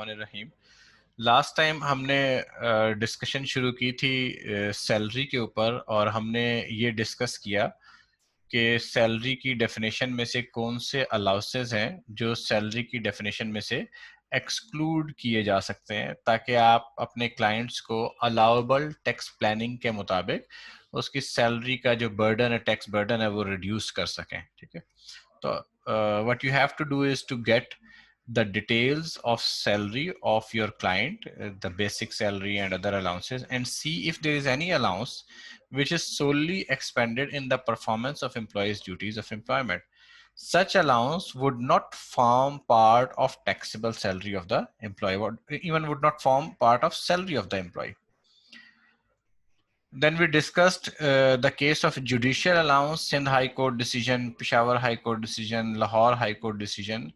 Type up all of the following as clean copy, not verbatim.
बिस्मिल्लाहिर्रहमानिर्रहीम। Last time हमने discussion शुरू की थी सैलरी के ऊपर, और हमने ये डिस्कस किया कि सैलरी की डेफिनेशन में से कौन से अलाउंसेस हैं जो सैलरी की डेफिनेशन में से एक्सक्लूड किए जा सकते हैं, ताकि आप अपने क्लाइंट्स को अलाउएबल टैक्स प्लानिंग के मुताबिक उसकी सैलरी का जो बर्डन है, टैक्स बर्डन है, वो रिड्यूस कर सकें। ठीक है, तो what you have to do is to get the details of salary of your client, the basic salary and other allowances, and see if there is any allowance which is solely expended in the performance of employees' duties of employment. Such allowance would not form part of taxable salary of the employee, or even would not form part of salary of the employee. Then we discussed the case of judicial allowance, Sindh High Court decision, Peshawar High Court decision, Lahore High Court decision,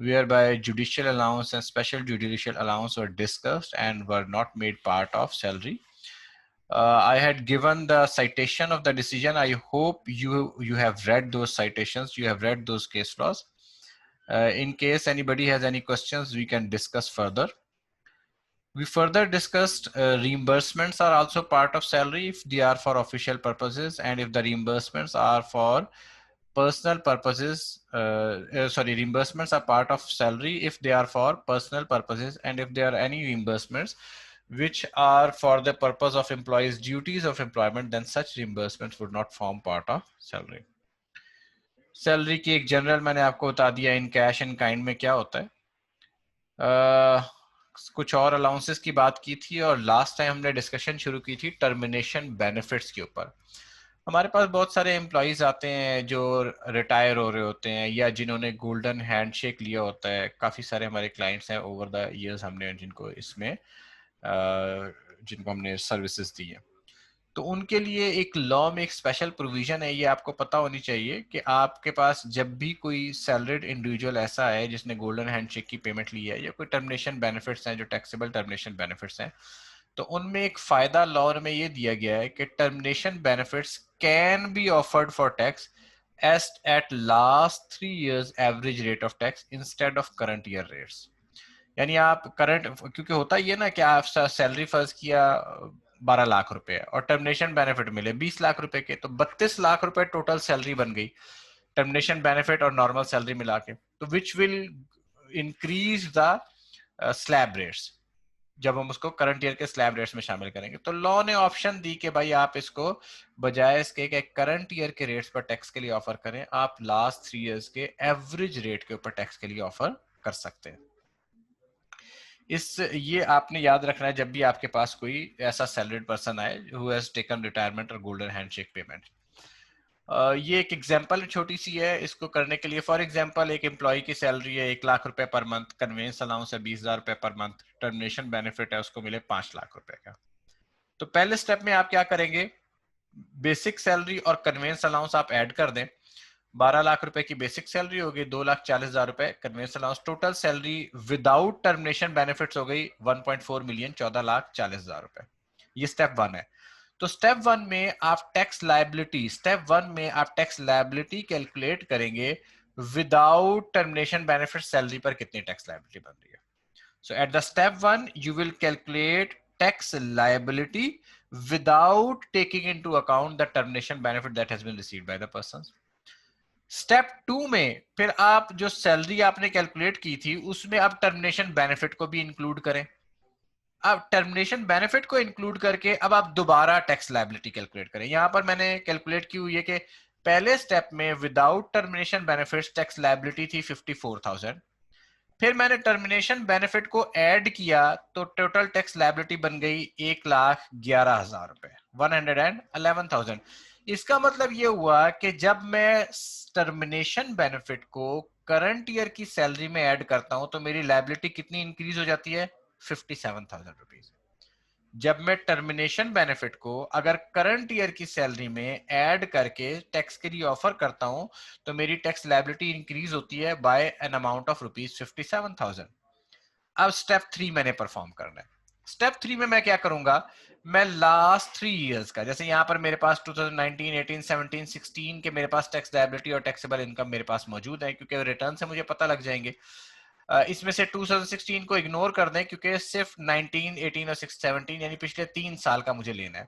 whereby judicial allowance and special judicial allowance were discussed and were not made part of salary. I had given the citation of the decision. I hope you have read those citations, you have read those case laws. In case anybody has any questions, we can discuss further. We further discussed reimbursements are also part of salary if they are for official purposes, and if the reimbursements are for personal purposes, reimbursements are part of salary if they are for personal purposes, and if there are any reimbursements which are for the purpose of employees' duties of employment, then such reimbursements would not form part of salary. Salary की एक general मैंने आपको बता दिया, in cash and kind में क्या होता है। कुछ और अलाउंसेस की बात की थी, और लास्ट टाइम हमने डिस्कशन शुरू की थी टर्मिनेशन बेनिफिट्स के ऊपर। हमारे पास बहुत सारे एम्प्लॉयज आते हैं जो रिटायर हो रहे होते हैं या जिन्होंने गोल्डन हैंडशेक लिया होता है। काफ़ी सारे हमारे क्लाइंट्स हैं ओवर द इयर्स, हमने जिनको इसमें जिनको हमने सर्विसेज दी हैं। तो उनके लिए एक लॉ में एक स्पेशल प्रोविजन है, ये आपको पता होनी चाहिए कि आपके पास जब भी कोई सैलरीड इंडिविजुअल ऐसा है जिसने गोल्डन हैंडशेक की पेमेंट ली है, या कोई टर्मिनेशन बेनिफिट्स हैं जो टैक्सेबल टर्मिनेशन बेनिफिट्स हैं, तो उनमें एक फायदा लॉ में ये दिया गया है कि termination benefits can be offered for tax at last 3 years average rate of tax instead of current year rates. यानी आप करंट, क्योंकि होता ही है ना कि आप सैलरी फर्ज किया 12 लाख रुपए और टर्मिनेशन बेनिफिट मिले 20 लाख रुपए के, तो 32 लाख रुपए टोटल सैलरी बन गई टर्मिनेशन बेनिफिट और नॉर्मल सैलरी मिला के। तो which will increase the slab rates जब हम उसको करंट ईयर के स्लैब रेट्स में शामिल करेंगे। तो लॉ ने ऑप्शन दी कि भाई आप इसको बजाय इसके कि करंट ईयर के रेट्स पर टैक्स के लिए ऑफर करें, आप लास्ट 3 years के एवरेज रेट के ऊपर टैक्स के लिए ऑफर कर सकते हैं। ये आपने याद रखना है जब भी आपके पास कोई ऐसा सैलरीड पर्सन आए हु हैज टेकन रिटायरमेंट और गोल्डन हैंडशेक पेमेंट। ये एक एग्जांपल छोटी सी है, इसको करने के लिए फॉर एग्जांपल एक एम्प्लॉय की सैलरी है 1 लाख रुपए पर मंथ, कन्वेंस अलाउंस है 20,000 रुपए पर मंथ, टर्मिनेशन बेनिफिट है उसको मिले 5 लाख रुपए का। तो पहले स्टेप में आप क्या करेंगे, बेसिक सैलरी और कन्वेंस अलाउंस आप ऐड कर दें। 12 लाख रुपए की बेसिक सैलरी हो गई, 2,40,000 रुपए convince allowance, total salary without termination benefits हो गई 1.4 मिलियन, 14,40,000 रुपए। ये स्टेप 1 है। तो स्टेप 1 में आप टैक्स लायबिलिटी कैलकुलेट करेंगे विदाउट टर्मिनेशन बेनिफिट सैलरी पर कितनी टैक्स लायबिलिटी बन रही है। So at the step 1 you will calculate tax liability without taking into account the termination benefit that has been received by the person. Step 2 में फिर आप जो सैलरी आपने कैलकुलेट की थी उसमें आप टर्मिनेशन बेनिफिट को भी इंक्लूड करें। अब टर्मिनेशन बेनिफिट को इंक्लूड करके अब आप दोबारा टैक्स लायबिलिटी कैलकुलेट करें। यहां पर मैंने कैलकुलेट की हुई है कि पहले स्टेप में without termination benefits tax liability थी 54,000, फिर मैंने टर्मिनेशन बेनिफिट को ऐड किया तो टोटल टैक्स लायबिलिटी बन गई 1,11,000 रुपए, 111,000। इसका मतलब ये हुआ कि जब मैं टर्मिनेशन बेनिफिट को करंट ईयर की सैलरी में ऐड करता हूं तो मेरी लायबिलिटी कितनी इंक्रीज हो जाती है, 57,000 रुपीज। जब मैं टर्मिनेशन बेनिफिट को अगर करंट ईयर की सैलरी में ऐड करके टैक्स के लिए ऑफर करता हूं तो मेरी टैक्स लायबिलिटी इंक्रीज होती है by an amount of rupees 57,000। अब स्टेप 3 मैंने परफॉर्म करना है। स्टेप 3 में मैं क्या करूंगा, मैं लास्ट 3 years का, जैसे यहां पर मेरे पास 2019, 18, 17, 16 के मेरे पास टैक्स लायबिलिटी और टैक्सेबल इनकम मेरे पास मौजूद है, क्योंकि रिटर्न से मुझे पता लग जाएंगे। इसमें से 2016 को इग्नोर कर दें क्योंकि सिर्फ 19, 18 और 17 यानी पिछले 3 साल का मुझे लेना है।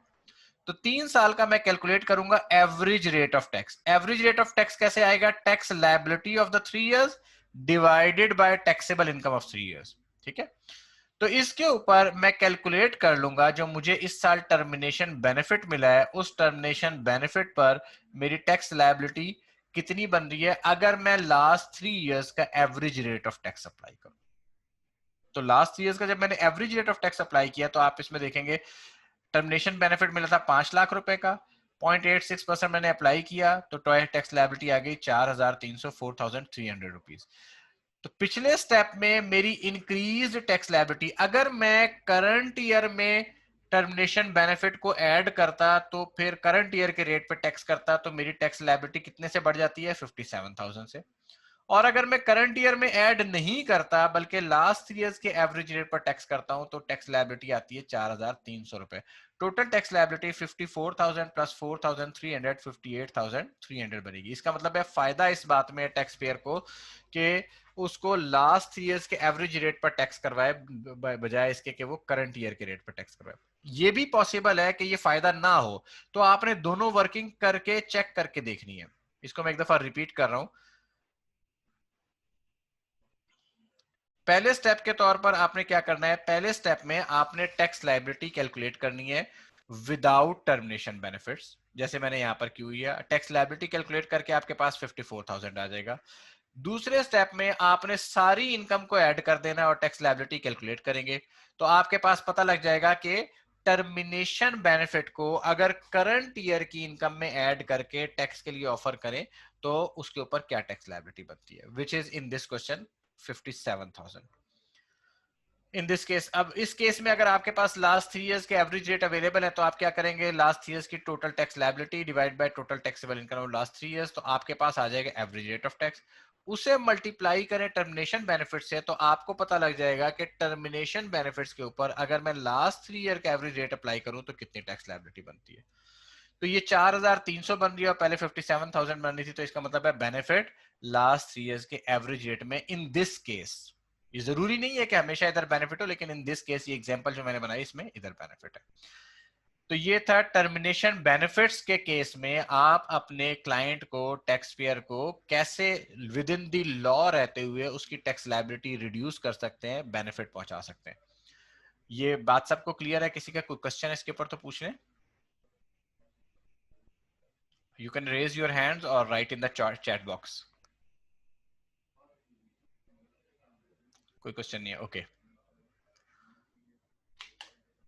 तो 3 साल का मैं कैलकुलेट करूंगा average rate of tax. Average rate of tax कैसे आएगा? Tax liability of the 3 years divided by taxable income of 3 years। ठीक है, तो इसके ऊपर मैं कैलकुलेट कर लूंगा जो मुझे इस साल टर्मिनेशन बेनिफिट मिला है, उस टर्मिनेशन बेनिफिट पर मेरी टैक्स लायबिलिटी कितनी बन रही है अगर मैं लास्ट 3 years का average rate of tax apply करूं। तो लास्ट 3 years का जब मैंने average rate of tax apply किया तो आप इसमें देखेंगे टर्मिनेशन बेनिफिट मिला था 5 लाख रुपए का, 0.86% मैंने अप्लाई किया तो टैक्स लायबिलिटी आ गई 4,300, 4,300 रुपीज। तो पिछले स्टेप में मेरी इंक्रीज टैक्स लायबिलिटी, अगर मैं करंट ईयर में टर्मिनेशन बेनिफिट को ऐड करता तो फिर करंट ईयर के रेट पे टैक्स करता तो मेरी टैक्स लायबिलिटी कितने से बढ़ जाती है? 57,000 से। और अगर मैं करंट ईयर में ऐड नहीं करता बल्कि लास्ट ईयर्स के एवरेज रेट पर टैक्स करता हूं तो टैक्स लायबिलिटी आती है 4,300 रुपए। टोटल टैक्स लायबिलिटी 54,000 प्लस 4,300, 58,300 बनेगी। इसका मतलब है फायदा इस बात में टैक्स पेयर को कि उसको लास्ट ईयर्स के एवरेज रेट पर टैक्स करवाए बजाय इसके कि वो करंट ईयर के रेट पर टैक्स करवाए। ये भी पॉसिबल है कि ये फायदा ना हो, तो आपने दोनों वर्किंग करके चेक करके देखनी है। इसको मैं एक दफा रिपीट कर रहा हूं। पहले स्टेप के तौर पर आपने क्या करना है? पहले स्टेप में आपने टैक्स लायबिलिटी कैलकुलेट करनी है विदाउट टर्मिनेशन बेनिफिट्स। जैसे मैंने यहां पर की हुई है, टैक्स लायबिलिटी कैलकुलेट करके आपके पास 54,000 आ जाएगा। दूसरे स्टेप में आपने सारी इनकम को ऐड कर देना और टैक्स लायबिलिटी कैलकुलेट करेंगे तो आपके पास पता लग जाएगा कि टर्मिनेशन बेनिफिट को अगर करंट ईयर की इनकम में ऐड करके टैक्स के लिए ऑफर करें तो उसके ऊपर क्या टैक्स लायबिलिटी बनती है, which is in this question 57,000 in this case. अब इस केस में अगर आपके पास लास्ट 3 years के एवरेज रेट अवेलेबल है तो आप क्या करेंगे? लास्ट 3 years की total tax liability divide by total taxable income of last 3 years, तो आपके पास आ जाएगा एवरेज रेट ऑफ टैक्स। उसे मल्टीप्लाई करें टर्मिनेशन बेनिफिट से तो आपको पता लग जाएगा कि टर्मिनेशन बेनिफिट्स के ऊपर अगर मैं लास्ट 3 year का एवरेज रेट अप्लाई करूं तो कितनी टैक्स लायबिलिटी बनती है। तो ये 4,300 बन रही है और पहले 57,000 बन रही थी, तो इसका मतलब है बेनिफिट लास्ट 3 years के एवरेज रेट में इन दिस केस। ये जरूरी नहीं है कि हमेशा इधर बेनिफिट हो, लेकिन इन दिस केस ये एग्जांपल जो मैंने बनाई इसमें इधर बेनिफिट है। तो ये था टर्मिनेशन बेनिफिट्स के केस में आप अपने क्लाइंट को, टैक्स पेयर को कैसे विद इन द लॉ रहते हुए उसकी टैक्स लायबिलिटी रिड्यूस कर सकते हैं, बेनिफिट पहुंचा सकते हैं। ये बात सबको क्लियर है? किसी का कोई क्वेश्चन इसके ऊपर तो पूछ लें। You can raise your hands or write in the chat box. कोई क्वेश्चन नहीं है? ओके।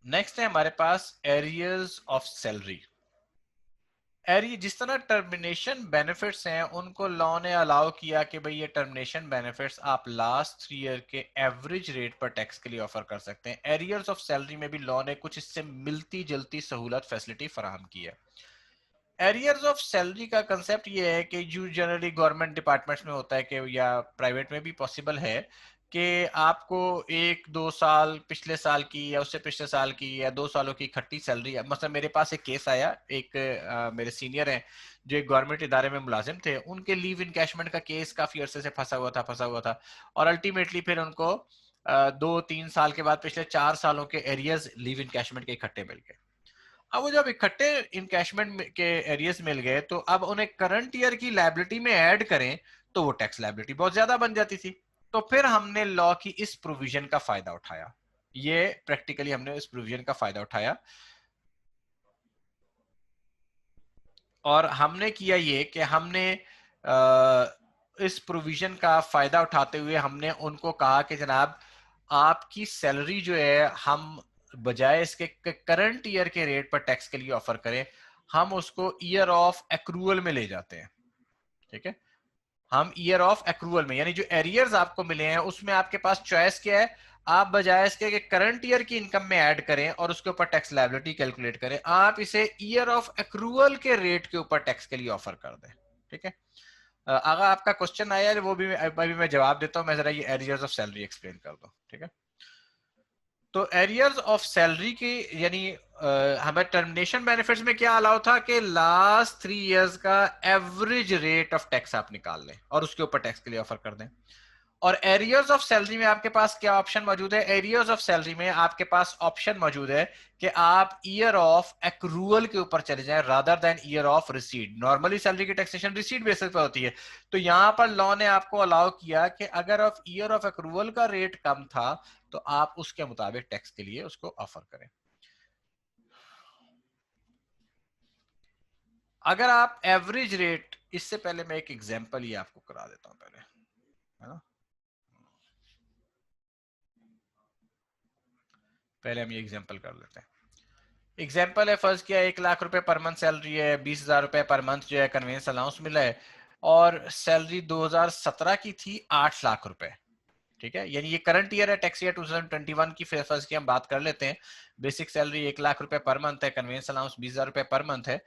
नेक्स्ट है हमारे पास एरियर्स ऑफ सैलरी। एरिया जिस तरह टर्मिनेशन बेनिफिट्स हैं उनको लॉ ने अलाउ किया कि भाई ये टर्मिनेशन बेनिफिट्स आप लास्ट 3 year के एवरेज रेट पर टैक्स के लिए ऑफर कर सकते हैं। एरियर्स ऑफ सैलरी में भी लॉ ने कुछ इससे मिलती जुलती सहूलत फैसिलिटी फराहम की है। एरियर्स ऑफ सैलरी का कंसेप्ट ये है कि जो जनरली गवर्नमेंट डिपार्टमेंट्स में होता है कि या प्राइवेट में भी पॉसिबल है कि आपको 1-2 साल पिछले साल की या उससे पिछले साल की या 2 सालों की इकट्ठी सैलरी। मतलब मेरे पास एक केस आया, एक मेरे सीनियर हैं जो एक गवर्नमेंट इदारे में मुलाजिम थे, उनके लीव इनकैशमेंट का केस काफी अरसे से फंसा हुआ था और अल्टीमेटली फिर उनको 2-3 साल के बाद पिछले 4 सालों के एरियर्स लीव इनकैशमेंट के इकट्ठे मिल गए। अब वो जब इकट्ठे इनकैशमेंट के एरियर्स मिल गए तो अब उन्हें करंट ईयर की लायबिलिटी में ऐड करें तो वो टैक्स लायबिलिटी बहुत ज्यादा बन जाती थी। तो फिर हमने लॉ की इस प्रोविजन का फायदा उठाया। ये प्रैक्टिकली हमने इस प्रोविजन का फायदा उठाया और हमने किया ये कि हमने इस प्रोविजन का फायदा उठाते हुए हमने उनको कहा कि जनाब आपकी सैलरी जो है हम बजाय इसके करंट ईयर के रेट पर टैक्स के लिए ऑफर करें, हम उसको ईयर ऑफ एक्रूअल में ले जाते हैं। ठीक है, हम ईयर ऑफ एक्रूअल में, यानी जो एरियर्स आपको मिले हैं उसमें आपके पास चॉइस क्या है? आप बजाय इसके कि करंट ईयर की इनकम में ऐड करें और उसके ऊपर टैक्स लायबिलिटी कैलकुलेट करें, आप इसे ईयर ऑफ एक्रूअल के रेट के ऊपर टैक्स के लिए ऑफर कर दें। ठीक है, अगर आपका क्वेश्चन आया है वो भी अभी मैं जवाब देता हूं। मैं जरा ये एरियर्स ऑफ सैलरी एक्सप्लेन कर दूं। ठीक है, तो एरियर्स ऑफ सैलरी की यानी हमें टर्मिनेशन बेनिफिट्स में क्या अलाउ था कि लास्ट 3 years का एवरेज रेट ऑफ टैक्स आप निकाल लें और उसके ऊपर टैक्स के लिए ऑफर कर दें। और एरियर्स ऑफ सैलरी में आपके पास क्या ऑप्शन मौजूद है? एरियर्स ऑफ सैलरी में आपके पास ऑप्शन मौजूद है कि आप ईयर ऑफ एक्रूअल के ऊपर चले जाएं rather than year of receipt. Normally salary की टैक्सेशन रिसीट बेसिस पर होती है, तो यहां पर लॉ ने आपको अलाउ किया कि अगर आप ईयर ऑफ एक्रूअल का रेट कम था तो आप उसके मुताबिक टैक्स के लिए उसको ऑफर करें। अगर आप एवरेज रेट, इससे पहले मैं एक एग्जांपल ही आपको करा देता हूं पहले, है ना। पहले हम ये एग्जांपल कर लेते हैं। एग्जाम्पल है, फर्ज किया 1 लाख रुपए पर मंथ सैलरी है, 20,000 रुपए पर मंथ जो है कन्वेंस अलाउंस मिला है, और सैलरी 2017 की थी 8 लाख रुपए। ठीक है, यानी ये करंट ईयर है, टैक्स ईयर 2021 की फर्ज की हम बात कर लेते हैं। बेसिक सैलरी 1 लाख रुपए पर मंथ है, कन्वेंस अलाउंस 20,000 रुपए पर मंथ है।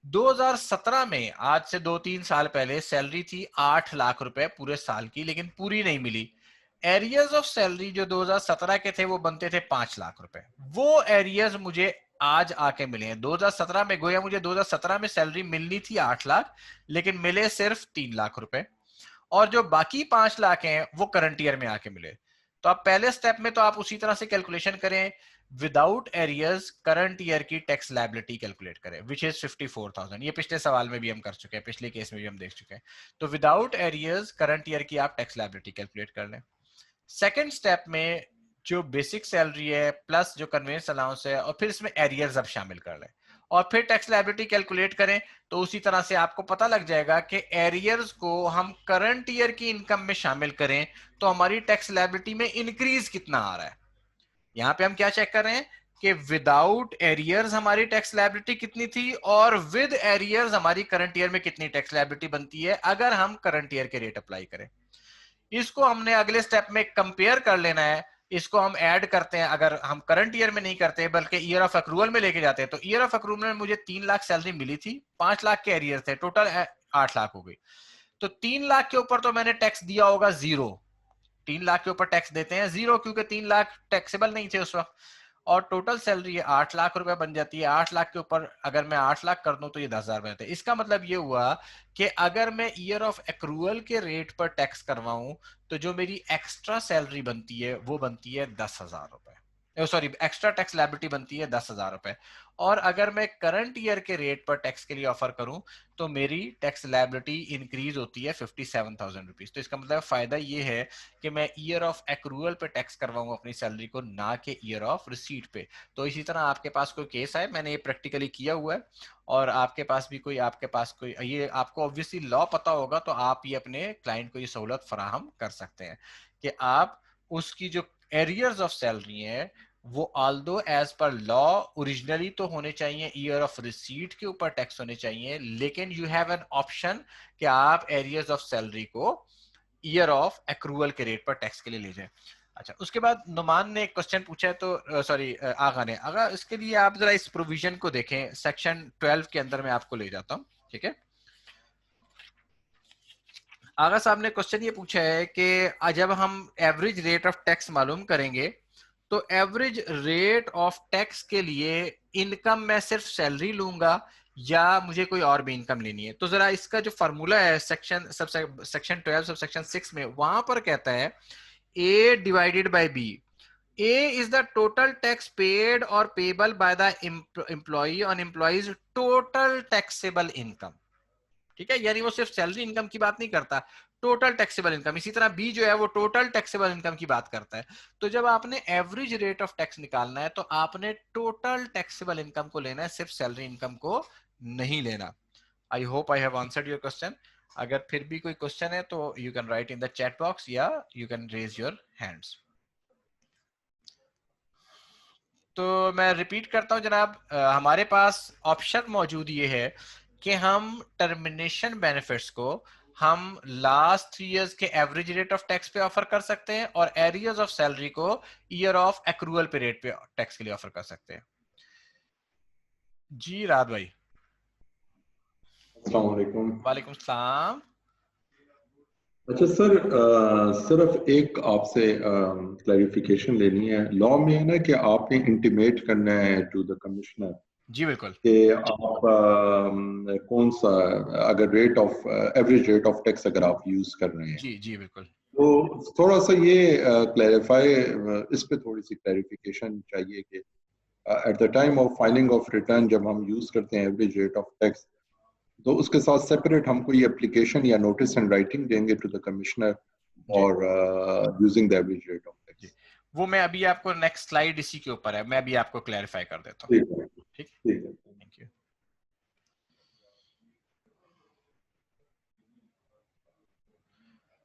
2017 में, आज से 2-3 साल पहले, सैलरी थी 8 लाख रुपए पूरे साल की, लेकिन पूरी नहीं मिली। एरियर्स ऑफ सैलरी जो 2017 के थे वो बनते थे 5 लाख रुपए, वो एरियर्स मुझे आज आके मिले हैं 2017 में। गोया मुझे 2017 में सैलरी मिलनी थी 8 लाख, लेकिन मिले सिर्फ 3 लाख रुपए, और जो बाकी 5 लाख हैं वो करंट ईयर में आके मिले। तो आप पहले स्टेप में तो आप उसी तरह से कैलकुलेशन करें, विदाउट एरियर्स करंट ईयर की टैक्स लायबिलिटी कैलकुलेट करें, विच इज 54,000। ये पिछले सवाल में भी हम कर चुके हैं, पिछले केस में भी हम देख चुके हैं। तो विदाउट एरियर्स करंट ईयर की आप टैक्स लायबिलिटी कैलकुलेट कर लें। सेकेंड स्टेप में जो बेसिक सैलरी है प्लस जो कन्वेंस अलाउंस है, और फिर इसमें एरियर्स अब शामिल कर लें, और फिर टैक्स लायबिलिटी कैलकुलेट करें। तो उसी तरह से आपको पता लग जाएगा कि एरियर्स को हम करंट ईयर की इनकम में शामिल करें तो हमारी टैक्स लायबिलिटी में इंक्रीज कितना आ रहा है। यहां पे हम क्या चेक कर रहे हैं कि विदाउट एरियर्स हमारी टैक्स लायबिलिटी कितनी थी, और विद एरियर्स हमारी करंट ईयर में कितनी टैक्स लायबिलिटी बनती है अगर हम करंट ईयर के रेट अप्लाई करें। इसको हमने अगले स्टेप में कंपेयर कर लेना है। इसको हम ऐड करते हैं, अगर हम करंट ईयर में नहीं करते बल्कि ईयर ऑफ अक्रूवल में लेके जाते हैं, तो ईयर ऑफ अक्रूवल में मुझे 3 लाख सैलरी मिली थी, 5 लाख के एरियर थे, टोटल 8 लाख हो गई। तो 3 लाख के ऊपर तो मैंने टैक्स दिया होगा 0, 3 लाख के ऊपर टैक्स देते हैं 0, क्योंकि 3 लाख टैक्सेबल नहीं थे उस वक्त, और टोटल सैलरी 8 लाख रुपए बन जाती है। 8 लाख के ऊपर अगर मैं 8 लाख कर दूं तो ये 10,000 बनते हैं। इसका मतलब ये हुआ कि अगर मैं ईयर ऑफ एक्रूअल के रेट पर टैक्स करवाऊं तो जो मेरी एक्स्ट्रा सैलरी बनती है वो बनती है 10,000 रुपए, सॉरी एक्स्ट्रा टैक्स लायबिलिटी बनती है 10,000 रुपए। और अगर मैं करंट ईयर के रेट पर टैक्स के लिए ऑफर करूं तो मेरी टैक्स लायबिलिटी इंक्रीज होती है 57,000 रुपीज। तो इसका मतलब फायदा ये है कि मैं ईयर ऑफ एक्रूअल पे टैक्स करवाऊं अपनी सैलरी को, ना कि ईयर ऑफ रिसीट पे। तो इसी तरह आपके पास कोई केस है, मैंने ये प्रैक्टिकली किया हुआ है, और आपके पास भी कोई, आपके पास कोई, ये आपको ऑब्वियसली लॉ पता होगा तो आप ये अपने क्लाइंट को ये सहूलत फराहम कर सकते हैं कि आप उसकी जो एरियर्स ऑफ सैलरी है वो although as per law originally तो होने चाहिए, ईयर ऑफ रिसीट के ऊपर टैक्स होने चाहिए, लेकिन यू हैव एन ऑप्शन कि आप एरियर्स ऑफ सैलरी को ईयर ऑफ एक्रूअल के रेट पर टैक्स के लिए ले जाए। अच्छा, उसके बाद नुमान ने एक क्वेश्चन पूछा है, तो सॉरी आगा ने, अगर इसके लिए आप जरा इस प्रोविजन को देखें, सेक्शन 12 के अंदर मैं आपको ले जाता हूं। ठीक है, आगा साहब ने क्वेश्चन ये पूछा है कि जब हम एवरेज रेट ऑफ टैक्स मालूम करेंगे तो एवरेज रेट ऑफ टैक्स के लिए इनकम मैं सिर्फ सैलरी लूंगा या मुझे कोई और भी इनकम लेनी है। तो जरा इसका जो फॉर्मूला है सेक्शन 12 सब सेक्शन 6 में, वहां पर कहता है A divided by B. A is the total tax paid और payable by the employee on employee's total taxable income. ठीक है, यानी वो सिर्फ सैलरी इनकम की बात नहीं करता, टोटल टैक्सेबल इनकम। इसी तरह बी जो है वो टोटल टैक्सेबल इनकम की बात करता है। तो जब आपने एवरेज रेट ऑफ टैक्स निकालना है तो आपने टोटल टैक्सेबल इनकम को लेना है, सिर्फ सैलरी इनकम को नहीं लेना। I hope I have answered your question. अगर फिर भी कोई क्वेश्चन है तो you can write in the chat box या you can raise your hands. तो मैं रिपीट करता हूं जनाब, हमारे पास ऑप्शन मौजूद ये है कि हम टर्मिनेशन बेनिफिट्स को हम लास्ट 3 इयर्स के एवरेज रेट ऑफ टैक्स पे ऑफर कर सकते हैं, और एरियर्स ऑफ सैलरी को ईयर ऑफ एक्रूअल पे रेट पे टैक्स के लिए ऑफर कर सकते हैं। जी रात भाई। अस्सलाम वालेकुम। वालेकुम सलाम। अच्छा सर, सिर्फ एक आपसे क्लैरिफिकेशन लेनी है। लॉ में है ना कि आपने इंटीमेट करना है टू द कमिश्नर जी बिल्कुल। कि आप कौन सा, अगर rate of average rate of tax अगर आप यूज कर रहे हैं, जी जी बिल्कुल। तो थोड़ा सा ये क्लैरिफाई, इस पे थोड़ी सी क्लैरिफिकेशन चाहिए कि at the time of filing of return जब हम यूज करते हैं एवरेज रेट ऑफ टैक्स, तो उसके साथ सेपरेट हम कोई एप्लीकेशन या नोटिस एंड राइटिंग देंगे टू द कमिश्नर जी और using the average rate of ji, tax. वो मैं अभी आपको नेक्स्ट स्लाइड इसी के ऊपर है, मैं अभी आपको क्लैरिफाई कर देता हूँ। ठीक है, ठीक, ठीक है। Thank you.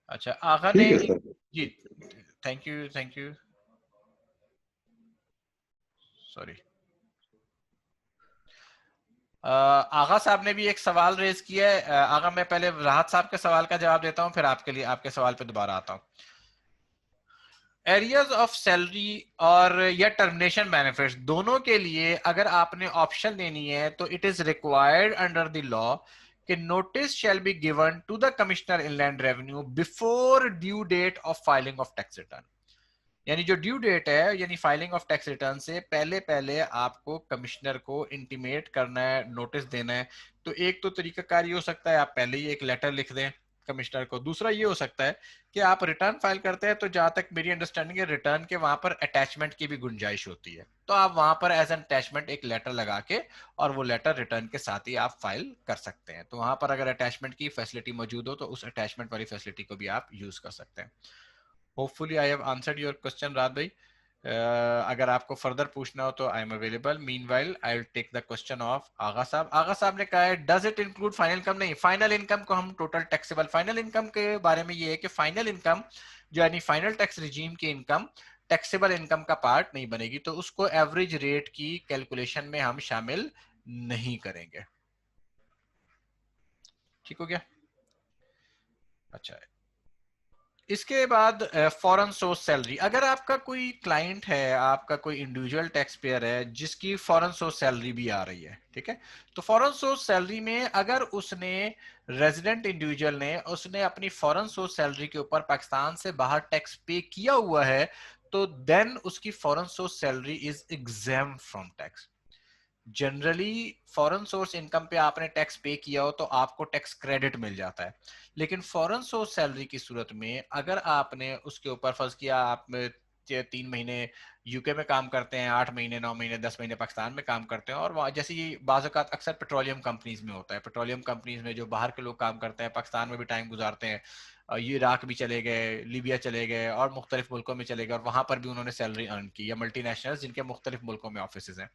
अच्छा, आगा ने, ठीक है सर। जी, thank you thank you, sorry. Agha साहब ने भी एक सवाल रेज किया है। आगा, मैं पहले राहत साहब के सवाल का जवाब देता हूं, फिर आपके लिए आपके सवाल पे दोबारा आता हूं। एरियाज ऑफ सैलरी और या टर्मिनेशन बेनिफिट्स दोनों के लिए अगर आपने ऑप्शन लेनी है तो it is required under the law कि notice shall be given to the commissioner inland revenue before due date of filing of tax return. यानी जो ड्यू डेट है, यानी फाइलिंग ऑफ टैक्स रिटर्न से पहले पहले आपको कमिश्नर को इंटीमेट करना है, नोटिस देना है। तो एक तो तरीकाकार ये हो सकता है आप पहले ही एक लेटर लिख दें कमिश्नर को। दूसरा ये हो सकता है कि आप रिटर्न फाइल करते हैं, तो जहां तक मेरी अंडरस्टैंडिंग है रिटर्न के वहां पर अटैचमेंट की भी गुंजाइश होती है, तो आप वहां पर एज एन अटैचमेंट एक लेटर लगा के और वो लेटर रिटर्न के साथ ही आप फाइल कर सकते हैं। तो वहां पर अगर अटैचमेंट की फैसिलिटी मौजूद हो तो उस अटैचमेंट वाली फैसिलिटी को भी आप यूज कर सकते हैं। Hopefully I have answered your question रात भाई। अगर आपको फर्दर पूछना हो तो I am available. Meanwhile I will take the question of Agha साहब। आगा साहब ने कहा है does it include final income? नहीं, फाइनल इनकम को हम टोटल टैक्सेबल, फाइनल इनकम के बारे में ये है कि फाइनल इनकम जो यानी फाइनल टैक्स रिजीम की इनकम टैक्सेबल इनकम का पार्ट नहीं बनेगी, तो उसको एवरेज रेट की कैलकुलेशन में हम शामिल नहीं करेंगे। ठीक हो गया? अच्छा, इसके बाद फॉरेन सोर्स सैलरी। अगर आपका कोई क्लाइंट है, आपका कोई इंडिविजुअल टैक्स पेयर है जिसकी फॉरेन सोर्स सैलरी भी आ रही है, ठीक है, तो फॉरेन सोर्स सैलरी में अगर उसने रेजिडेंट इंडिविजुअल ने उसने अपनी फॉरेन सोर्स सैलरी के ऊपर पाकिस्तान से बाहर टैक्स पे किया हुआ है, तो देन उसकी foreign source salary is exempt from tax. Generally foreign source income पे आपने टैक्स पे किया हो तो आपको टैक्स क्रेडिट मिल जाता है, लेकिन फॉरेन सोर्स सैलरी की सूरत में अगर आपने उसके ऊपर फर्ज किया आप 3 महीने यूके में काम करते हैं, 8 महीने 9 महीने 10 महीने पाकिस्तान में काम करते हैं, और वहाँ जैसे ये बाज़ औक़ात अक्सर पेट्रोलियम कंपनीज में होता है, पेट्रोलियम कंपनीज में जो बाहर के लोग काम करते हैं पाकिस्तान में भी टाइम गुजारते हैं, ये इराक भी चले गए, लीबिया चले गए और मुख्तलिफ मुल्कों में चले गए, और वहां पर भी उन्होंने सैलरी अर्न की, या मल्टी नेशनल जिनके मुख्तलिफ मुल्कों में ऑफिस हैं,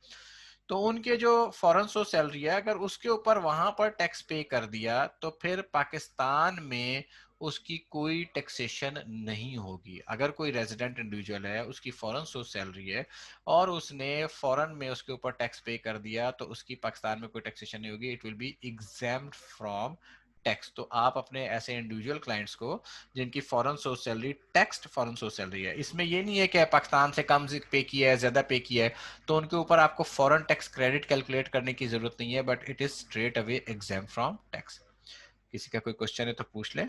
तो उनके जो फॉरेन सोर्स सैलरी है अगर उसके ऊपर वहां पर टैक्स पे कर दिया तो फिर पाकिस्तान में उसकी कोई टैक्सेशन नहीं होगी। अगर कोई रेजिडेंट इंडिविजुअल है, उसकी फॉरेन सोर्स सैलरी है और उसने फॉरेन में उसके ऊपर टैक्स पे कर दिया, तो उसकी पाकिस्तान में कोई टैक्सेशन नहीं होगी, it will be exempt from tax. तो आप अपने ऐसे इंडिविजुअल क्लाइंट्स को जिनकी foreign source salary taxed foreign source salary है, इसमें ये नहीं है कि पाकिस्तान से कम पे किया है ज्यादा पे किया है, तो उनके ऊपर आपको फॉरेन टैक्स क्रेडिट कैलकुलेट करने की जरूरत नहीं है, but it is straight away exam from tax. किसी का कोई क्वेश्चन है तो पूछ ले।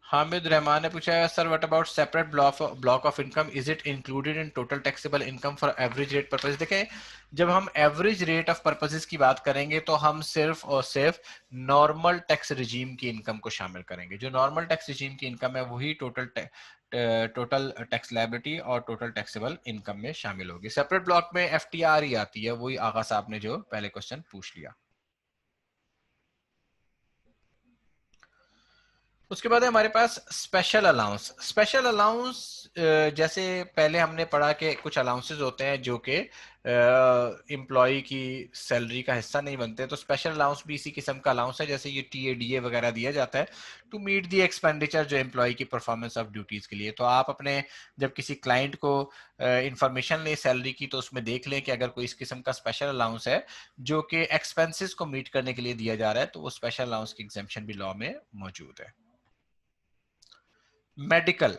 हामिद रहमान ने पूछा है sir what about separate block of income, is it included in total taxable income for average rate purpose? देखें, जब हम एवरेज रेट ऑफ पर्पसेस की बात करेंगे तो हम सिर्फ और सिर्फ नॉर्मल टैक्स रिजीम की इनकम को शामिल करेंगे। जो नॉर्मल टैक्स रिजीम की इनकम है वही टोटल टैक्स लायबिलिटी और टोटल टैक्सेबल इनकम में शामिल होगी। सेपरेट ब्लॉक में एफटीआर ही आती है, वही आगा साहब ने जो पहले क्वेश्चन पूछ लिया। उसके बाद है हमारे पास स्पेशल अलाउंस। स्पेशल अलाउंस जैसे पहले हमने पढ़ा कि कुछ अलाउंसेस होते हैं जो कि एम्प्लॉय की सैलरी का हिस्सा नहीं बनते, तो स्पेशल अलाउंस भी इसी किस्म का अलाउंस है, जैसे ये टीएडीए वगैरह दिया जाता है टू मीट दी एक्सपेंडिचर जो एम्प्लॉय की परफॉर्मेंस ऑफ ड्यूटीज के लिए। तो आप अपने जब किसी क्लाइंट को इंफॉर्मेशन ले सैलरी की तो उसमें देख लें कि अगर कोई इस किस्म का स्पेशल अलाउंस है जो कि एक्सपेंसेस को मीट करने के लिए दिया जा रहा है, तो वो स्पेशल अलाउंस की एग्जेम्पशन भी लॉ में मौजूद है। मेडिकल,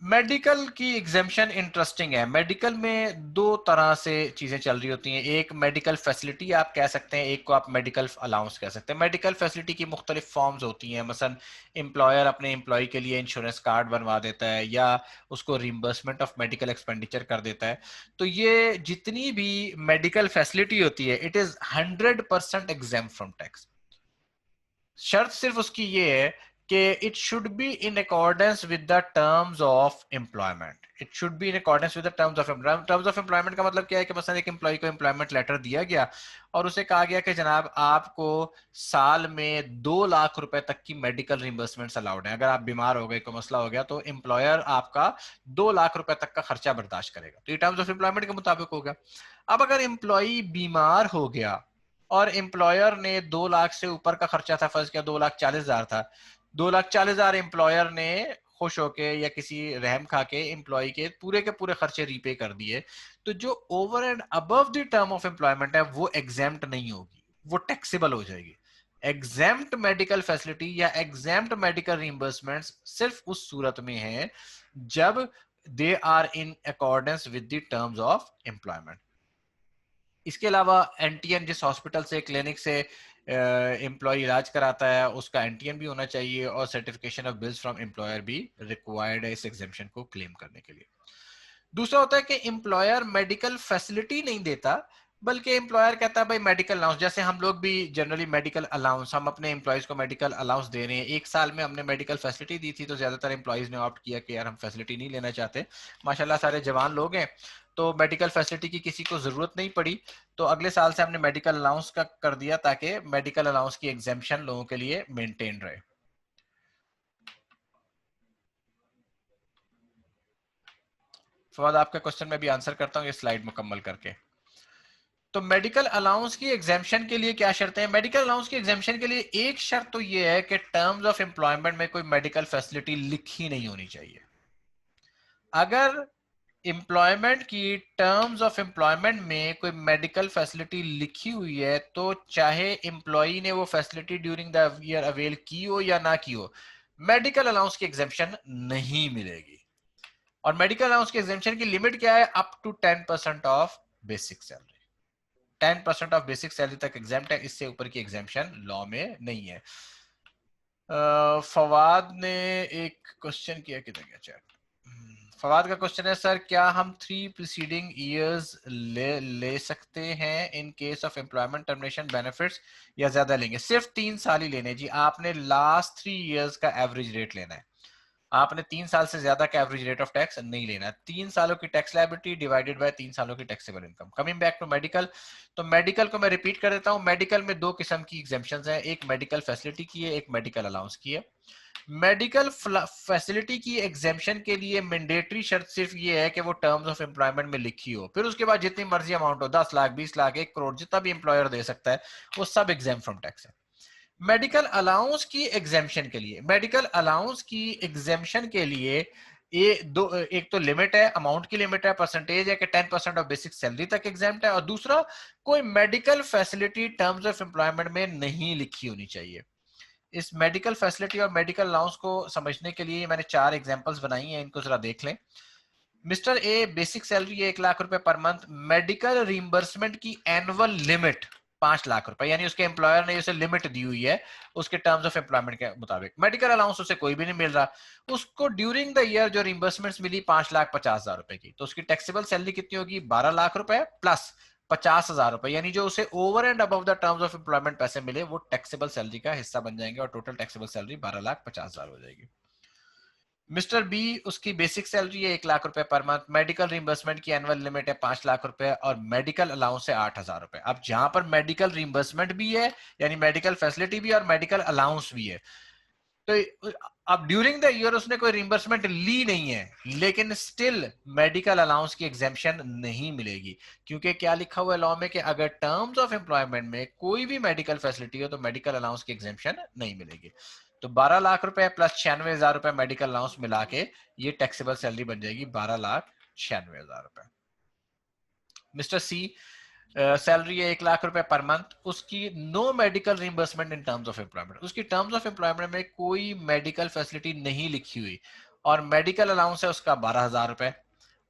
मेडिकल की एग्जेम्पशन इंटरेस्टिंग है। मेडिकल में दो तरह से चीजें चल रही होती हैं, एक मेडिकल फैसिलिटी आप कह सकते हैं, एक को आप मेडिकल अलाउंस कह सकते हैं। मेडिकल फैसिलिटी की मुख्तलिफ फॉर्म्स होती हैं, मसलन एम्प्लॉयर अपने एम्प्लॉय के लिए इंश्योरेंस कार्ड बनवा देता है या उसको रिम्बर्समेंट ऑफ मेडिकल एक्सपेंडिचर कर देता है। तो ये जितनी भी मेडिकल फैसिलिटी होती है it is 100% exempt from tax. शर्त सिर्फ उसकी ये है कि it should be in accordance with the terms of employment. It should be in accordance with the terms of employment. Terms of employment का मतलब क्या है कि मसलन एक एम्प्लॉय को एम्प्लॉयमेंट लेटर दिया गया और उसे कहा गया कि जनाब आपको साल में 2 लाख रुपए तक की मेडिकल रिम्बर्समेंट अलाउड है। अगर आप बीमार हो गए, कोई मसला हो गया, तो एम्प्लॉयर आपका 2 लाख रुपए तक का खर्चा बर्दाश्त करेगा। तो ये टर्म्स ऑफ एम्प्लॉयमेंट के मुताबिक होगा। अब अगर एम्प्लॉय बीमार हो गया और एम्प्लॉयर ने 2 लाख से ऊपर का खर्चा था, फर्ज किया 2,40,000 था, 2,40,000 एम्प्लॉयर ने खुश होके या किसी रहम खा के एम्प्लॉय के पूरे खर्चे रीपे कर दिए, तो जो over and above the term of employment है वो एग्जेम्प्ट नहीं होगी, वो टैक्सेबल हो जाएगी। एग्जेम्प्ट मेडिकल फैसिलिटी या एग्जेम्प्ट मेडिकल रिइंबर्समेंट्स सिर्फ उस सूरत में है जब they are in accordance with the terms of employment. इसके अलावा एनटीएन, जिस हॉस्पिटल से क्लिनिक से एम्प्लॉय इलाज कराता है, उसका एनटीएन भी होना चाहिए और certification of bills from employer भी रिक्वायर्ड है इस एग्जेम्पशन को क्लेम करने के लिए। दूसरा होता है कि एम्प्लॉयर मेडिकल फैसिलिटी नहीं देता, बल्कि एम्प्लॉयर कहता है भाई मेडिकल अलाउंस, जैसे हम लोग भी जनरली मेडिकल अलाउंस, हम अपने एम्प्लॉयज को मेडिकल अलाउंस दे रहे हैं। एक साल में हमने मेडिकल फैसिलिटी दी थी तो ज्यादातर एम्प्लॉयज ने ऑप्ट किया कि यार हम फैसिलिटी नहीं लेना चाहते। माशाल्लाह सारे जवान लोग हैं तो मेडिकल फैसिलिटी की किसी को जरूरत नहीं पड़ी, तो अगले साल से हमने मेडिकल अलाउंस का कर दिया ताकि मेडिकल अलाउंस की एग्जेम्पशन लोगों के लिए मेंटेन रहे। फवाद आपका क्वेश्चन मैं भी आंसर करता हूँ ये स्लाइड मुकम्मल करके। तो मेडिकल अलाउंस की एग्जेम्पशन के लिए क्या शर्तें हैं? मेडिकल अलाउंस की एग्जेम्पशन के लिए एक शर्त तो ये है कि टर्म्स ऑफ एम्प्लॉयमेंट में कोई मेडिकल फैसिलिटी लिखी नहीं होनी चाहिए। अगर एम्प्लॉयमेंट की टर्म्स ऑफ एम्प्लॉयमेंट में कोई मेडिकल फैसिलिटी लिखी हुई है तो चाहे एम्प्लॉई ने वो facility during the year avail की हो या ना की हो, मेडिकल अलाउंस की एग्जेम्पशन नहीं मिलेगी। और मेडिकल अलाउंस की एग्जेम्पशन की लिमिट क्या है? Up to 10% of basic salary. 10% of basic salary तक एग्जाम्प्ट है, इससे ऊपर की एग्जाम्पशन लॉ में नहीं है। फवाद ने एक क्वेश्चन किया, किधर गया चैट? फवाद का क्वेश्चन है सर क्या हम 3 प्रीसीडिंग ईयर्स ले सकते हैं in case of employment termination benefits, या ज्यादा लेंगे? सिर्फ 3 साल ही लेने जी। आपने लास्ट 3 ईयर्स का एवरेज रेट लेना है, आपने 3 साल से ज्यादा का एवरेज रेट ऑफ टैक्स नहीं लेना। 3 सालों की टैक्स लायबिलिटी डिवाइडेड बाय 3 सालों की taxable income. Coming back to medical, तो मेडिकल को मैं रिपीट कर देता हूं। मेडिकल में 2 किस्म की एग्जेम्पशंस हैं, एक मेडिकल फैसिलिटी की है, एक मेडिकल अलाउंस की है। मेडिकल फैसिलिटी की एग्जेम्पशन के लिए मैंडेटरी शर्त सिर्फ ये है कि वो टर्म्स ऑफ एम्प्लॉयमेंट में लिखी हो, फिर उसके बाद जितनी मर्जी अमाउंट हो, 10 लाख, 20 लाख, 1 करोड़, जितना भी एम्प्लॉयर दे सकता है, वो सब एग्जाम फ्रॉम टैक्स है। मेडिकल अलाउंस की एग्जेम्पशन के लिए, मेडिकल अलाउंस की एग्जेम्पशन के लिए एक तो लिमिट है, अमाउंट की लिमिट है, परसेंटेज है कि 10% ऑफ बेसिक सैलरी तक एग्जाम्प्ट है, और दूसरा कोई medical facility terms of employment में नहीं लिखी होनी चाहिए। इस मेडिकल फैसिलिटी और मेडिकल अलाउंस को समझने के लिए मैंने 4 एग्जांपल्स बनाई हैं, इनको जरा देख लें। Mister A, basic salary 1 lakh रुपए पर मंथ, मेडिकल रिइंबर्समेंट की एनुअल लिमिट 5 लाख रुपए, यानी उसके एम्प्लॉयर ने उसे लिमिट दी हुई है उसके टर्म्स ऑफ एम्प्लॉयमेंट के मुताबिक। मेडिकल अलाउंस उसे कोई भी नहीं मिल रहा, उसको ड्यूरिंग द ईयर जो रिइंबर्समेंट मिली 5,50,000 रुपए की, तो उसकी टैक्सेबल सैलरी कितनी होगी? 12 लाख रुपए प्लस 50,000 रुपए, यानी जो उसे over and above the terms of employment पैसे मिले वो टैक्सेबल सैलरी का हिस्सा बन जाएंगे और टोटल टैक्सेबल सैलरी 12,50,000 हो जाएगी। मिस्टर बी, उसकी बेसिक सैलरी है 1 लाख रुपए पर मंथ, मेडिकल रिइंबर्समेंट की एनुअल लिमिट है 5 लाख रुपए और मेडिकल अलाउंस है 8,000 रुपए। अब जहां पर मेडिकल रिइंबर्समेंट भी है, यानी मेडिकल फैसिलिटी भी और मेडिकल अलाउंस भी है, तो अब ड्यूरिंग द ईयर उसने कोई रिइंबर्समेंट ली नहीं है, लेकिन स्टिल मेडिकल अलाउंस की एग्जेम्पशन नहीं मिलेगी, क्योंकि क्या लिखा हुआ है लॉ में कि अगर टर्म्स ऑफ एम्प्लॉयमेंट में कोई भी मेडिकल फैसिलिटी हो तो मेडिकल अलाउंस की एग्जेम्पशन नहीं मिलेगी। तो 12 लाख रुपए प्लस 96,000 रुपए मेडिकल अलाउंस मिला के ये टैक्सेबल सैलरी बन जाएगी 12,96,000 रुपए। मिस्टर सी, सैलरी है 1 लाख रुपए पर मंथ, उसकी no medical reimbursement in terms of employment, उसकी टर्म्स ऑफ एम्प्लॉयमेंट में कोई मेडिकल फैसिलिटी नहीं लिखी हुई और मेडिकल अलाउंस है उसका 12,000 रुपए।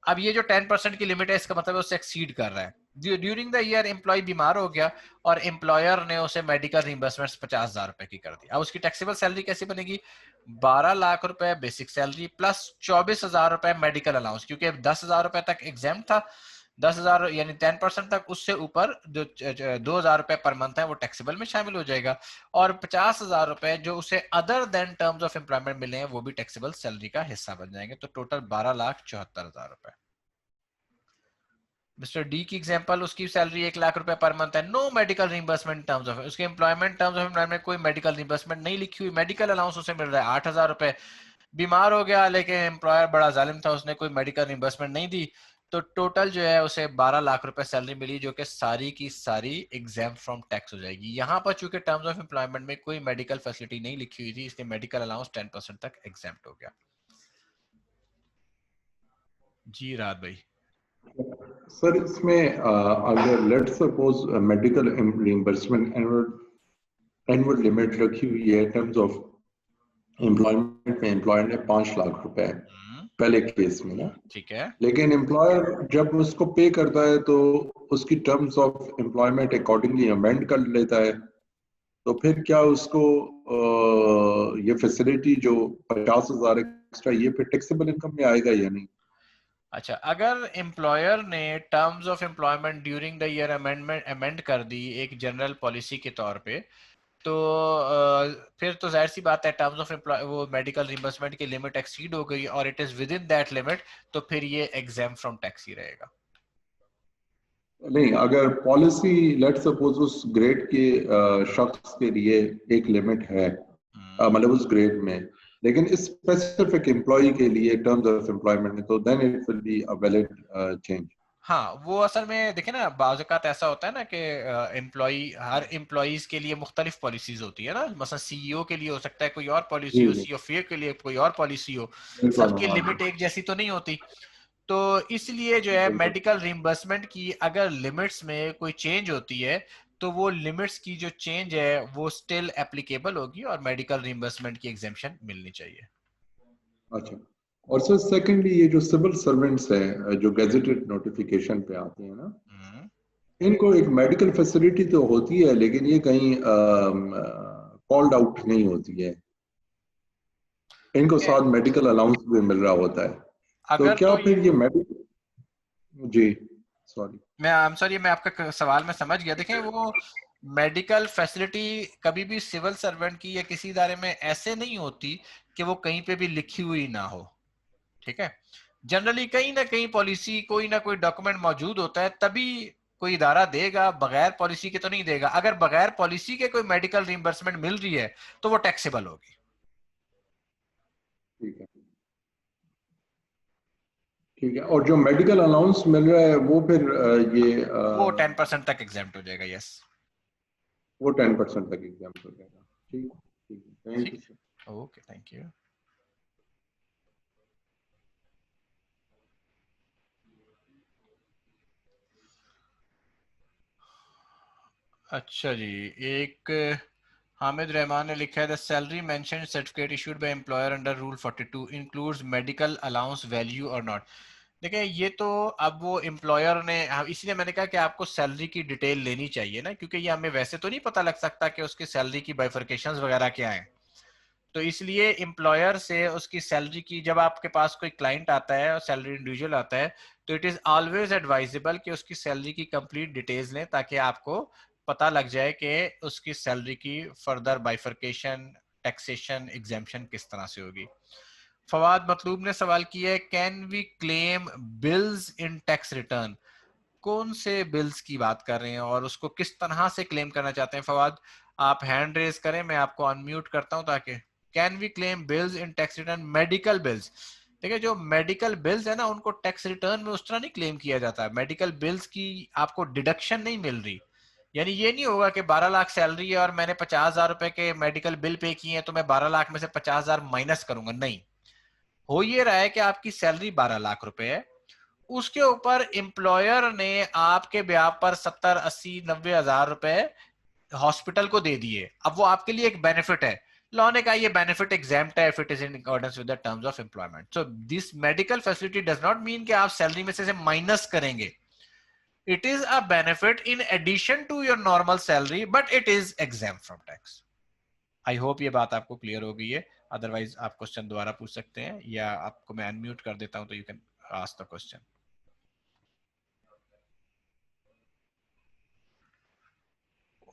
अब ये जो 10% की लिमिट है, इसका मतलब है उससे एक्सीड कर रहा है। ड्यूरिंग द ईयर एम्प्लॉय बीमार हो गया और एम्प्लॉयर ने उसे मेडिकल रिइंबर्समेंट 50,000 रुपए की कर दी। अब उसकी टैक्सेबल सैलरी कैसी बनेगी? 12 लाख रुपए बेसिक सैलरी प्लस 24,000 रुपए मेडिकल अलाउंस, क्योंकि 10,000 रुपए तक एग्जाम था, 10,000 यानी 10% तक, उससे ऊपर जो 2,000 रुपए पर मंथ है वो टैक्सेबल में शामिल हो जाएगा, और 50,000 रुपए जो उसे other than terms of employment मिले हैं वो भी टैक्सेबल सैलरी का हिस्सा बन जाएंगे। तो टोटल 12,74,000 रुपए। मिस्टर डी की एग्जांपल, उसकी सैलरी 1,00,000 रुपए पर मंथ है, no medical reimbursement terms of, उसके एम्प्लॉयमेंट टर्म्स ऑफ एम्प्लॉयमेंट में कोई मेडिकल रिइंबर्समेंट नहीं लिखी हुई, मेडिकल अलाउंस उसे मिल रहा है 8,000 रुपए, बीमार हो गया लेकिन एम्प्लॉयर बड़ा जालिम था, उसने कोई मेडिकल रिइंबर्समेंट नहीं दी, तो टोटल जो है उसे 12,00,000 रुपए सैलरी मिली, जो कि सारी की सारी एग्जाम फ्रॉम टैक्स हो जाएगी। यहाँ पर चूंकि टर्म्स ऑफ एम्प्लॉयमेंट में कोई मेडिकल फैसिलिटी नहीं लिखी हुई थी, इसलिए मेडिकल अलाउंस 10% तक एग्जाम हो गया। जी रात भाई। सर इसमें अगर let suppose medical reimbursement annual limit रखी हुई है टर्म्स ऑफ एम्प्लॉयमेंट में, एम्प्लॉयर ने 5,00,000 रुपए पहले केस में ना, ठीक है। लेकिन एम्प्लॉयर जब उसको पे करता है तो उसकी terms of employment accordingly amend कर लेता है, तो फिर क्या उसको ये फैसिलिटी जो 50,000 एक्स्ट्रा, ये फिर टैक्सेबल इनकम में आएगा या नहीं? अच्छा, अगर एम्प्लॉयर ने terms of employment during the year amend कर दी एक जनरल पॉलिसी के तौर पे, तो फिर तो जाहिर सी बात है टर्म्स ऑफ एम्प्लॉय वो मेडिकल रिम्बर्समेंट की लिमिट एक्सीड हो गई और it is with in that limit, तो फिर ये एग्जाम फ्रॉम टैक्स ही रहेगा। नहीं, अगर पॉलिसी लेट सपोज उस ग्रेड के शख्स के लिए एक लिमिट है, मतलब उस ग्रेड में, लेकिन इस स्पेसिफिक एम्प्लॉय के लिए टर्म्स ऑफ एम्प्लॉयमेंट में, तो then it will be a valid change. हाँ, वो असल में देखे ना, बाज़ औक़ात ऐसा होता है ना कि हर एम्प्लॉइज के लिए मुख्तलिफ पॉलिसीज होती है ना, मसलन सीईओ के लिए हो सकता है कोई और पॉलिसी जी हो, जी सीईओ के लिए कोई और पॉलिसी हो, बिल्कुल, सबकी हाँ जी, लिमिट एक जैसी तो नहीं होती। तो इसलिए जो है बिल्कुल। मेडिकल रिइंबर्समेंट की अगर लिमिट्स में कोई चेंज होती है, तो वो लिमिट्स की जो चेंज है वो स्टिल एप्लीकेबल होगी और मेडिकल रिइंबर्समेंट की एग्जेम्पशन मिलनी चाहिए। अच्छा, और सर सेकेंडली ये जो सिविल सर्वेंट्स हैं जो गैजेटेड नोटिफिकेशन पे आते हैं ना, हम्म। इनको एक मेडिकल फैसिलिटी तो होती है, लेकिन ये कहीं कॉल्ड आउट नहीं होती है, इनको देखिए, साथ मेडिकल अलाउंस भी मिल रहा होता है, तो अगर क्या तो ये, फिर ये मेडिकल, जी सॉरी। मैं आई एम सॉरी, मैं आपका सवाल में समझ गया। देखें, वो मेडिकल फैसिलिटी कभी भी सिविल सर्वेंट की या किसी इदारे में ऐसे नहीं होती कि वो कहीं पे भी लिखी हुई ना हो। ठीक है, जनरली कहीं ना कहीं पॉलिसी, कोई ना कोई डॉक्यूमेंट मौजूद होता है, तभी कोई इदारा देगा, बगैर पॉलिसी के तो नहीं देगा। अगर बगैर पॉलिसी के कोई मेडिकल रिइंबर्समेंट मिल रही है तो वो टैक्सेबल होगी। ठीक है, ठीक है, और जो मेडिकल अलाउंस मिल रहा है वो फिर वो 10% तक एग्जाम्प्ट हो जाएगा। यस। वो 10% तक एग्जाम हो जाएगा। ठीक, ठीक है, थैंक ठीक यू सर। है, ओके, थैंक यू। अच्छा जी, एक हामिद रहमान ने लिखा है, the salary mention certificate issued by employer under rule 42 includes medical allowance value और नॉट। देखिए, ये तो अब वो एम्प्लॉयर ने, इसीलिए मैंने कहा कि आपको सैलरी की डिटेल लेनी चाहिए ना, क्योंकि ये हमें वैसे तो नहीं पता लग सकता कि उसकी सैलरी की बाइफरकेशंस वगैरह क्या है। तो इसलिए एम्प्लॉयर से उसकी सैलरी की, जब आपके पास कोई क्लाइंट आता है और सैलरी इंडिविजुअल आता है, तो इट इज ऑलवेज एडवाइजेबल कि उसकी सैलरी की कंप्लीट डिटेल्स लें, ताकि आपको पता लग जाए कि उसकी सैलरी की फर्दर बाइफरकेशन, टैक्सेशन, एग्जेम्पशन किस तरह से होगी। फवाद मतलूब ने सवाल किया है, can we claim bills in tax return? कौन से बिल्स की बात कर रहे हैं और उसको किस तरह से क्लेम करना चाहते हैं? फवाद, आप हैंड रेज करें, मैं आपको अनम्यूट करता हूं, ताकि can we claim bills in tax return, medical bills. देखिए, जो मेडिकल बिल्स है ना, उनको टैक्स रिटर्न में उस तरह नहीं क्लेम किया जाता। मेडिकल बिल्स की आपको डिडक्शन नहीं मिल रही, यानी ये नहीं होगा कि 12,00,000 सैलरी है और मैंने 50,000 रुपए के मेडिकल बिल पे किए हैं तो मैं 12,00,000 में से 50,000 माइनस करूंगा। नहीं, हो ये रहा है कि आपकी सैलरी 12,00,000 रुपए है, उसके ऊपर एम्प्लॉयर ने आपके ब्याह पर 70, 80, 90 हजार रुपए हॉस्पिटल को दे दिए। अब वो आपके लिए एक बेनिफिट है, लॉ ने कहा ये बेनिफिट एग्जाम्प्ट है if it is in accordance with the terms of employment. So this medical facility does not mean कि आप सैलरी में से माइनस करेंगे। It is a benefit in addition to your normal salary, but it is exempt from tax. I hope ये बात आपको clear हो गई है। अदरवाइज आप क्वेश्चन दोबारा पूछ सकते हैं, या आपको मैं अनम्यूट कर देता हूं तो you can ask the question.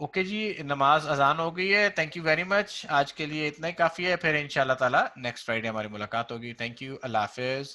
Okay जी, नमाज अजान हो गई है। थैंक यू वेरी मच, आज के लिए इतना ही काफी है। फिर इंशाल्लाह ताला नेक्स्ट फ्राइडे हमारी मुलाकात होगी। Thank you, Allah Hafiz.